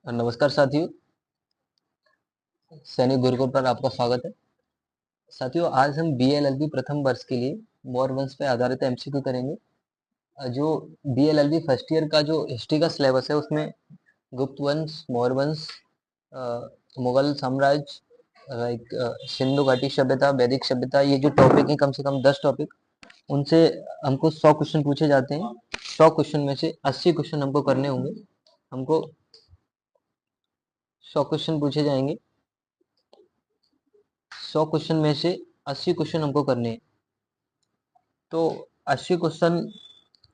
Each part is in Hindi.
नमस्कार साथियों, सैनिक गुरुकुल पर आपका स्वागत है। साथियों, आज हम बीएलएलबी प्रथम वर्ष के लिए मौर्य वंश पे आधारित एमसीक्यू करेंगे। जो बीएलएलबी फर्स्ट ईयर का जो हिस्ट्री का सिलेबस है उसमें गुप्त वंश, मौर्य वंश, मुगल साम्राज्य, लाइक सिंधु घाटी सभ्यता, वैदिक सभ्यता, ये जो टॉपिक है कम से कम 10 टॉपिक, उनसे हमको 100 क्वेश्चन पूछे जाते हैं। 100 क्वेश्चन में से 80 क्वेश्चन हमको करने होंगे। हमको 100 क्वेश्चन पूछे जाएंगे। 100 क्वेश्चन में से 80 क्वेश्चन हमको करने हैं। तो 80 क्वेश्चन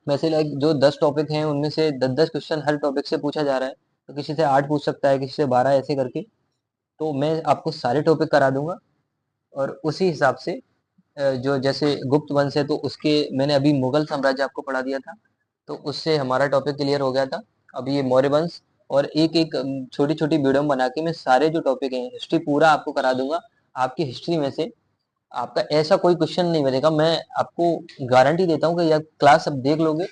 में से लाइक जो 10 टॉपिक हैं उनमें से 10-10 क्वेश्चन हर टॉपिक से पूछा जा रहा है। तो किसी से 8 पूछ सकता है, किसी से 12, ऐसे करके। तो मैं आपको सारे टॉपिक करा दूंगा और उसी हिसाब से जो जैसे गुप्त वंश है तो उसके मैंने अभी मुगल साम्राज्य आपको पढ़ा दिया था, तो उससे हमारा टॉपिक क्लियर हो गया था। अभी ये मौर्य वंश और एक एक छोटी छोटी वीडियो बना के मैं सारे जो टॉपिक हैं हिस्ट्री पूरा आपको करा दूंगा। आपकी हिस्ट्री में से आपका ऐसा कोई क्वेश्चन नहीं बनेगा। मैं आपको गारंटी देता हूँ कि यह क्लास अब देख लोगे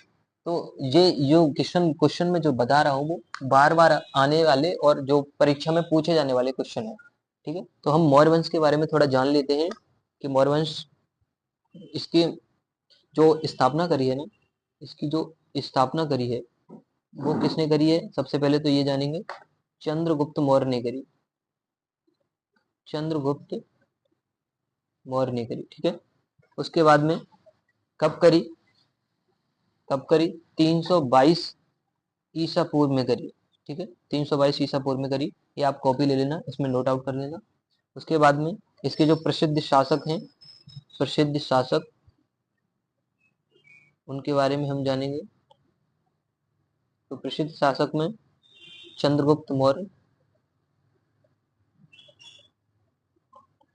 तो ये जो क्वेश्चन क्वेश्चन में जो बता रहा हूँ वो बार बार आने वाले और जो परीक्षा में पूछे जाने वाले क्वेश्चन है। ठीक है, तो हम मौर्य वंश के बारे में थोड़ा जान लेते हैं कि मौर्य वंश, इसकी जो स्थापना करी है ना, इसकी जो स्थापना करी है वो किसने करी है? सबसे पहले तो ये जानेंगे, चंद्रगुप्त मौर्य ने करी। चंद्रगुप्त मौर्य ने करी, ठीक है। उसके बाद में कब करी? कब करी? 322 ईसा पूर्व में करी। ठीक है, 322 ईसा पूर्व में करी। ये आप कॉपी ले लेना, इसमें नोट आउट कर लेना। उसके बाद में इसके जो प्रसिद्ध शासक हैं, प्रसिद्ध शासक, उनके बारे में हम जानेंगे। तो प्रसिद्ध शासक में चंद्रगुप्त मौर्य,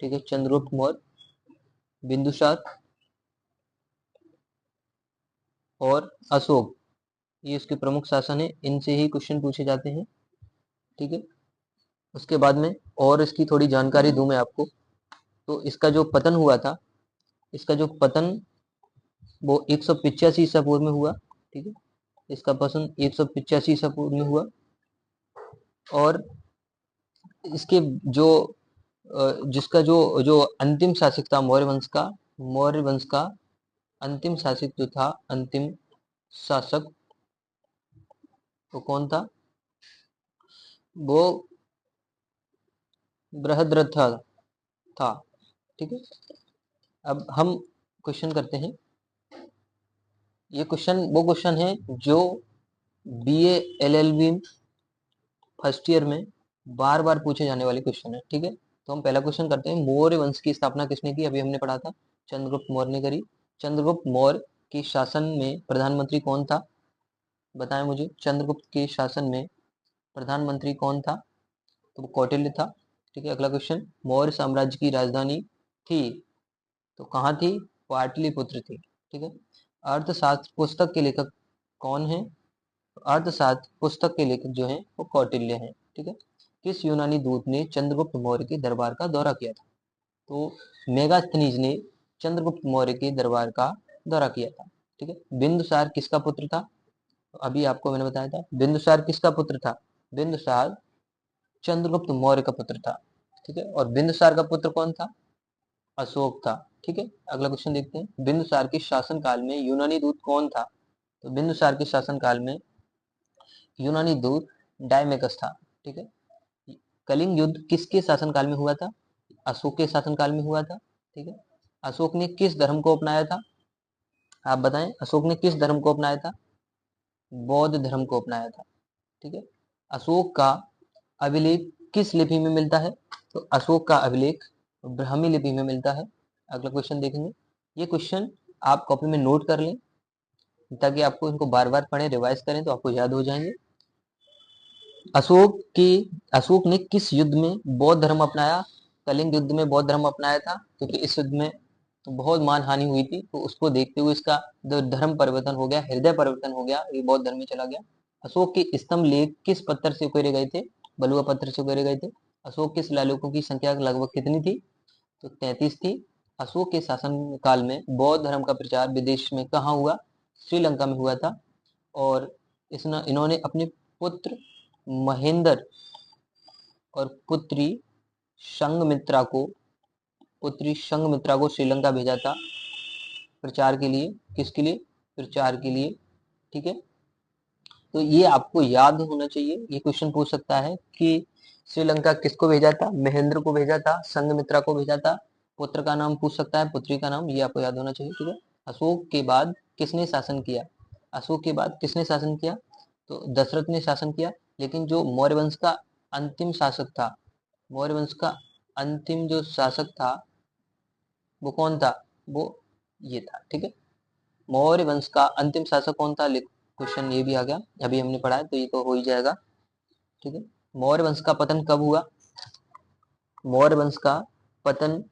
ठीक है, चंद्रगुप्त मौर्य, बिंदुसार और अशोक, ये इसके प्रमुख शासन है। इनसे ही क्वेश्चन पूछे जाते हैं। ठीक है, उसके बाद में और इसकी थोड़ी जानकारी दूं मैं आपको। तो इसका जो पतन हुआ था, इसका जो पतन वो 185 ईसा पूर्व में हुआ। ठीक है, इसका पतन 185 ईसा पूर्व में हुआ। और इसके जो जिसका जो जो अंतिम शासक था मौर्य वंश का, मौर्य वंश का अंतिम शासक जो था, अंतिम शासक, वो कौन था? वो बृहद्रथ था। ठीक है, अब हम क्वेश्चन करते हैं। ये क्वेश्चन वो क्वेश्चन है जो बीए एलएलबी फर्स्ट ईयर में बार बार पूछे जाने वाले क्वेश्चन है। ठीक है, तो हम पहला क्वेश्चन करते हैं। मौर्य वंश की स्थापना किसने की? अभी हमने पढ़ा था, चंद्रगुप्त मौर्य ने करी। चंद्रगुप्त मौर्य के शासन में प्रधानमंत्री कौन था? बताएं मुझे, चंद्रगुप्त के शासन में प्रधानमंत्री कौन था? तो वो कौटिल्य था। ठीक है, अगला क्वेश्चन, मौर्य साम्राज्य की राजधानी थी, तो कहाँ थी? पाटलिपुत्र थी। ठीक है, अर्थशास्त्र पुस्तक के लेखक कौन है? अर्थशास्त्र पुस्तक के लेखक जो हैं वो कौटिल्य हैं। ठीक है, किस यूनानी दूत ने चंद्रगुप्त मौर्य के दरबार का दौरा किया था? तो मेगास्थनीज ने चंद्रगुप्त मौर्य के दरबार का दौरा किया था। ठीक है, बिंदुसार किसका पुत्र था? तो अभी आपको मैंने बताया था, बिंदुसार किसका पुत्र था? बिंदुसार चंद्रगुप्त मौर्य का पुत्र था। ठीक है, और बिंदुसार का पुत्र कौन था? अशोक था। ठीक है, अगला क्वेश्चन देखते हैं। बिंदुसार के शासन काल में यूनानी दूत कौन था? तो बिंदुसार के शासन काल में यूनानी दूत डायमेकस था। ठीक है, कलिंग युद्ध किसके शासनकाल में हुआ था? अशोक के शासनकाल में हुआ था। ठीक है, अशोक ने किस धर्म को अपनाया था? आप बताएं, अशोक ने किस धर्म को अपनाया था? बौद्ध धर्म को अपनाया था। ठीक है, अशोक का अभिलेख किस लिपि में मिलता है? तो अशोक का अभिलेख ब्राह्मी लिपि में मिलता है। अगला क्वेश्चन देखेंगे। ये क्वेश्चन आप कॉपी में नोट कर लें ताकि आपको इनको बार बार पढ़ें, रिवाइज करें तो आपको याद हो जाएंगे। अशोक ने किस युद्ध में बौद्ध धर्म अपनाया? कलिंग युद्ध में बौद्ध धर्म अपनाया था, क्योंकि इस युद्ध में तो बहुत मान हानि हुई थी, तो उसको देखते हुए इसका जो धर्म परिवर्तन हो गया, हृदय परिवर्तन हो गया, ये बौद्ध धर्म में चला गया। अशोक के स्तंभ लेख किस पत्थर से उकेरे गए थे? बलुआ पत्थर से उकेरे गए थे। अशोक के शिलालेखों की संख्या लगभग कितनी थी? तो 33 थी। अशोक के शासन काल में बौद्ध धर्म का प्रचार विदेश में कहाँ हुआ? श्रीलंका में हुआ था। और इन्होंने अपने पुत्र महेंद्र और पुत्री संघमित्रा को श्रीलंका भेजा था प्रचार के लिए। किसके लिए? प्रचार के लिए। ठीक है, तो ये आपको याद होना चाहिए। ये क्वेश्चन पूछ सकता है कि श्रीलंका किसको भेजा था? महेंद्र को भेजा था, संघमित्रा को भेजा था। पुत्र का नाम पूछ सकता है, पुत्री का नाम, ये आपको याद होना चाहिए। ठीक है, अशोक के बाद किसने शासन किया? अशोक के बाद किसने शासन किया? तो दशरथ ने शासन किया। लेकिन जो मौर्य वंश का अंतिम शासक था, मौर्य वंश का अंतिम जो शासक था वो कौन था? वो ये था। ठीक है, मौर्य वंश का अंतिम शासक कौन था? क्वेश्चन ये भी आ गया, अभी हमने पढ़ा है तो ये तो हो ही जाएगा। ठीक है, मौर्य वंश का पतन कब हुआ? मौर्य वंश का पतन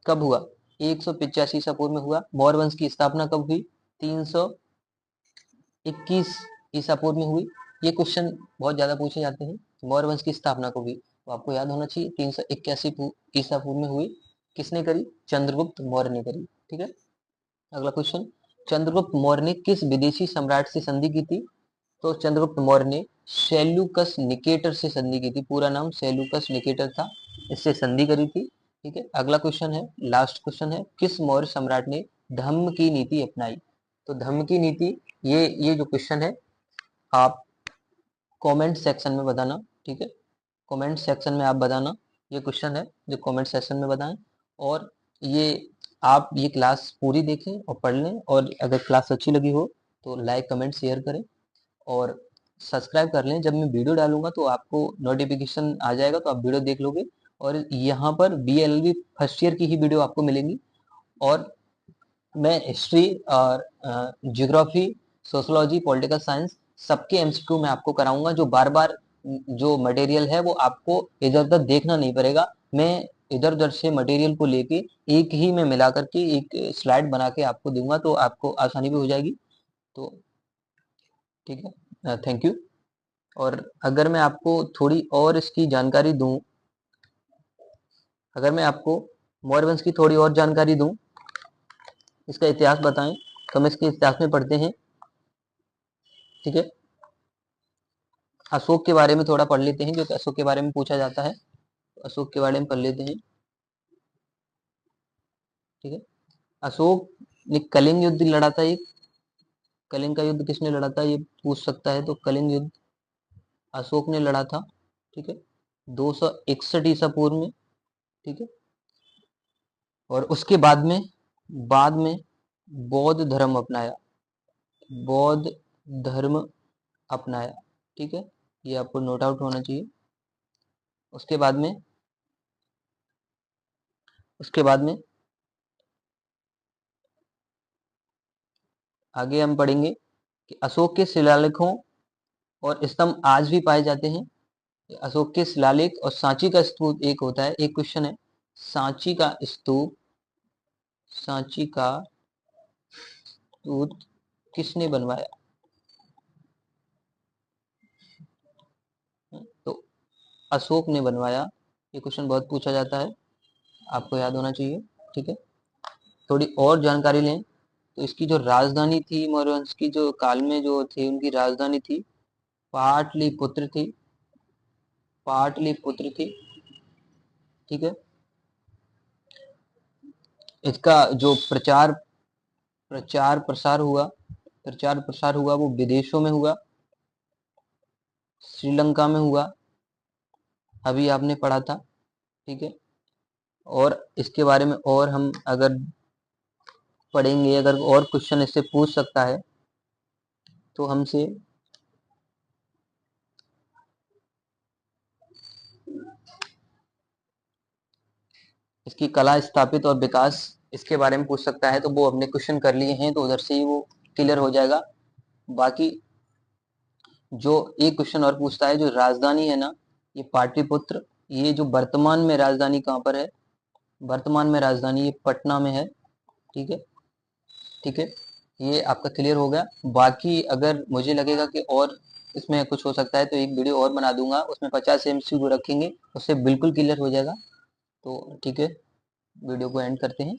कब हुआ? 185 ईसा पूर्व में हुआ। मौर्य वंश की स्थापना कब हुई? 321 ईसा पूर्व में हुई। ये क्वेश्चन बहुत ज्यादा पूछे जाते हैं, मौर्य वंश की स्थापना कब हुई? तो आपको याद होना चाहिए 381 ईसा पूर्व में हुई। किसने करी? चंद्रगुप्त मौर्य ने करी। ठीक है, अगला क्वेश्चन, चंद्रगुप्त मौर्य ने किस विदेशी सम्राट से संधि की थी? तो चंद्रगुप्त मौर्य ने सेल्यूकस निकेटर से संधि की थी। पूरा नाम सेल्यूकस निकेटर था, इससे संधि करी थी। ठीक है, अगला क्वेश्चन है, लास्ट क्वेश्चन है, किस मौर्य सम्राट ने धम्म की नीति अपनाई? तो धम्म की नीति, ये जो क्वेश्चन है आप कमेंट सेक्शन में बताना। ठीक है, कमेंट सेक्शन में आप बताना, ये क्वेश्चन है जो कमेंट सेक्शन में बताएं। और ये आप ये क्लास पूरी देखें और पढ़ लें, और अगर क्लास अच्छी लगी हो तो लाइक कमेंट शेयर करें और सब्सक्राइब कर लें। जब मैं वीडियो डालूंगा तो आपको नोटिफिकेशन आ जाएगा, तो आप वीडियो देख लोगे। और यहाँ पर BLLB फर्स्ट ईयर की ही वीडियो आपको मिलेंगी। और मैं हिस्ट्री और ज्योग्राफी, सोशोलॉजी, पॉलिटिकल साइंस सबके MCQ में आपको कराऊंगा। जो बार बार जो मटेरियल है वो आपको इधर उधर देखना नहीं पड़ेगा। मैं इधर उधर से मटेरियल को लेके एक ही में मिला करके एक स्लाइड बना के आपको दूंगा, तो आपको आसानी भी हो जाएगी। तो ठीक है, थैंक यू। और अगर मैं आपको थोड़ी और इसकी जानकारी दूं, अगर मैं आपको मौर्य वंश की थोड़ी और जानकारी दूं, इसका इतिहास बताएं, तो हम इसके इतिहास में पढ़ते हैं। ठीक है, अशोक के बारे में थोड़ा पढ़ लेते हैं, क्योंकि अशोक के बारे में पूछा जाता है, तो अशोक के बारे में पढ़ लेते हैं। ठीक है, अशोक ने कलिंग युद्ध लड़ा था। एक कलिंग का युद्ध किसने लड़ा था, ये पूछ सकता है। तो कलिंग युद्ध अशोक ने लड़ा था। ठीक है, 261 ईसा पूर्व में। ठीक है, और उसके बाद में बौद्ध धर्म अपनाया, बौद्ध धर्म अपनाया। ठीक है, ये आपको नोट आउट होना चाहिए। उसके बाद में आगे हम पढ़ेंगे कि अशोक के शिलालेखों और स्तंभ आज भी पाए जाते हैं। अशोक के शिलालेख और सांची का स्तूप एक होता है। एक क्वेश्चन है, सांची का स्तूप किसने बनवाया? तो अशोक ने बनवाया। ये क्वेश्चन बहुत पूछा जाता है, आपको याद होना चाहिए। ठीक है, थोड़ी और जानकारी लें, तो इसकी जो राजधानी थी, मौर्य वंश की जो काल में जो थी, उनकी राजधानी थी पाटलिपुत्र थी, पाटलिपुत्र थी। ठीक है, इसका जो प्रचार प्रसार हुआ वो विदेशों में हुआ, श्रीलंका में हुआ, अभी आपने पढ़ा था। ठीक है, और इसके बारे में और हम अगर पढ़ेंगे, अगर और क्वेश्चन इससे पूछ सकता है तो हमसे इसकी कला स्थापित और विकास, इसके बारे में पूछ सकता है। तो वो हमने क्वेश्चन कर लिए हैं, तो उधर से ही वो क्लियर हो जाएगा। बाकी जो एक क्वेश्चन और पूछता है, जो राजधानी है ना, ये पाटलिपुत्र, ये जो वर्तमान में राजधानी कहाँ पर है? वर्तमान में राजधानी ये पटना में है। ठीक है, ठीक है, ये आपका क्लियर हो गया। बाकी अगर मुझे लगेगा कि और इसमें कुछ हो सकता है तो एक वीडियो और बना दूंगा, उसमें 50 MCQ रखेंगे, उससे बिल्कुल क्लियर हो जाएगा। तो ठीक है, वीडियो को एंड करते हैं।